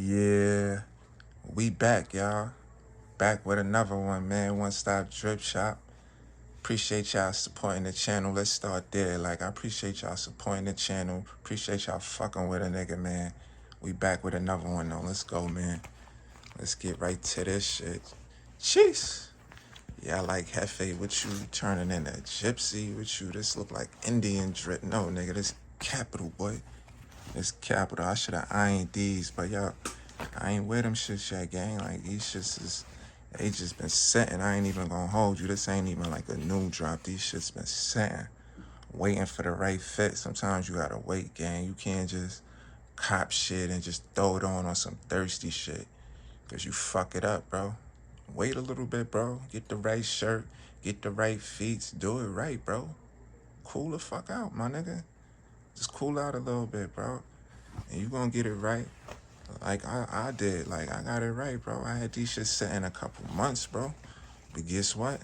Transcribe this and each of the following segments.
Yeah, we back, y'all. Back with another one, man. One Stop Drip Shop. Appreciate y'all supporting the channel. Let's start there. Like, I appreciate y'all supporting the channel. Appreciate y'all fucking with a nigga, man. We back with another one, though. Let's go, man. Let's get right to this shit. Jeez. Yeah, I like Hefe. What you turning into gypsy? What you? This look like Indian drip. No, nigga, this Kapital, boy. This Kapital. I should have ironed these, but y'all, I ain't wear them shits yet, gang. Like, these shits is, they just been setting. I ain't even gonna hold you. This ain't even like a new drop. These shits been setting. Waiting for the right fit. Sometimes you gotta wait, gang. You can't just cop shit and just throw it on some thirsty shit. Cause you fuck it up, bro. Wait a little bit, bro. Get the right shirt. Get the right feet. Do it right, bro. Cool the fuck out, my nigga. Just cool out a little bit, bro. And you gonna get it right. Like I did. Like, I got it right, bro. I had these shit set in a couple months, bro. But guess what?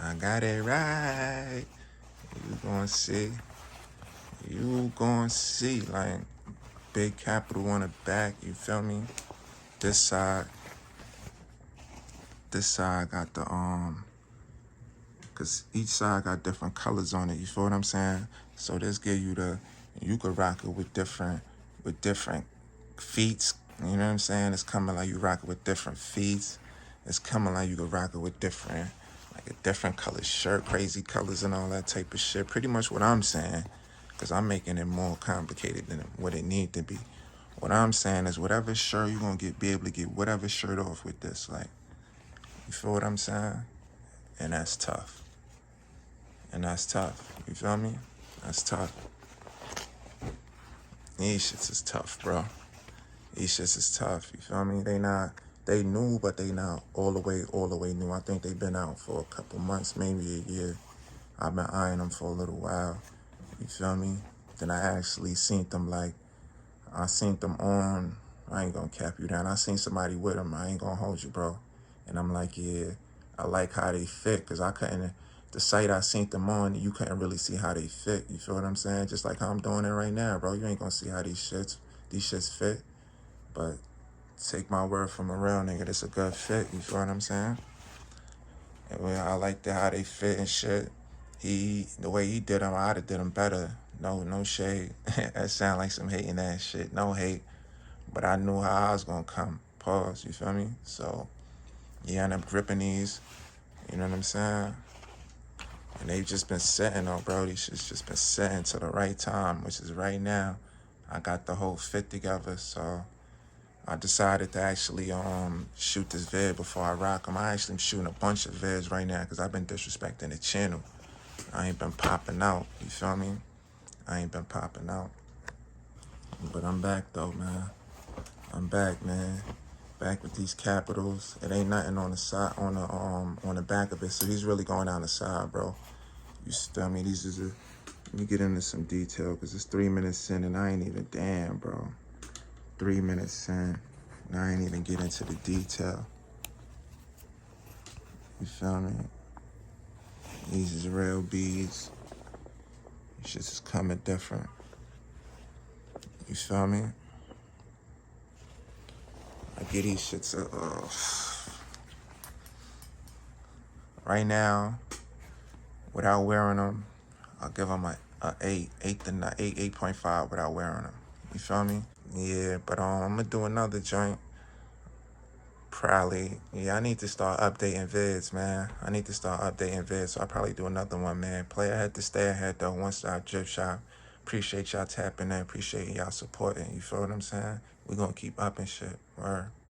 I got it right. You gonna see. You gonna see. Like, big Kapital on the back. You feel me? This side got the cause each side got different colors on it. You feel what I'm saying? So this give you you could rock it with different feet. You know what I'm saying? It's coming like you rock it with different feet. It's coming like you could rock it with different, like a different color shirt, crazy colors and all that type of shit. Pretty much what I'm saying, cause I'm making it more complicated than what it need to be. What I'm saying is whatever shirt you're gonna be able to get whatever shirt off with this. Like, you feel what I'm saying? And that's tough. And that's tough. You feel me? That's tough. These shits is tough, bro. These shits is tough. You feel me? They new, but they not all the way new. I think they've been out for a couple months, maybe a year. I've been eyeing them for a little while. You feel me? Then I actually seen them, like, I seen them on, I ain't gonna cap you down. I seen somebody with them. I ain't gonna hold you, bro. And I'm like, yeah, I like how they fit, because I couldn't, the site I seen them on, you couldn't really see how they fit. You feel what I'm saying? Just like how I'm doing it right now, bro. You ain't gonna see how these shits fit. But take my word from a real nigga, it's a good fit. You feel what I'm saying? And I like how they fit and shit. The way he did them, I'd have did them better. No shade. That sound like some hating ass shit. No hate. But I knew how I was gonna come. Pause, you feel me? So, yeah, I end up gripping these. You know what I'm saying? And they've just been setting though, bro. These shit's just been setting to the right time, which is right now. I got the whole fit together, so I decided to actually shoot this vid before I rock them. I actually am shooting a bunch of vids right now because I've been disrespecting the channel. I ain't been popping out, you feel me? I ain't been popping out. But I'm back though, man. I'm back, man. Back with these Kapitals. It ain't nothing on the side, on the back of it. So he's really going down the side, bro. You feel me? Let me get into some detail because it's 3 minutes in and I ain't even, damn, bro. 3 minutes in and I ain't even get into the detail. You feel me? These is real beads. These shits is coming different. You feel me? I get these shits right now, without wearing them, I'll give them a 8.5 without wearing them. You feel me? Yeah, but I'm gonna do another joint. Probably. Yeah, I need to start updating vids, man. I need to start updating vids, so I'll probably do another one, man. Play ahead to stay ahead, though. One Stop Drip Shop. Appreciate y'all tapping in. Appreciate y'all supporting. You feel what I'm saying? We're gonna keep upping shit. Word.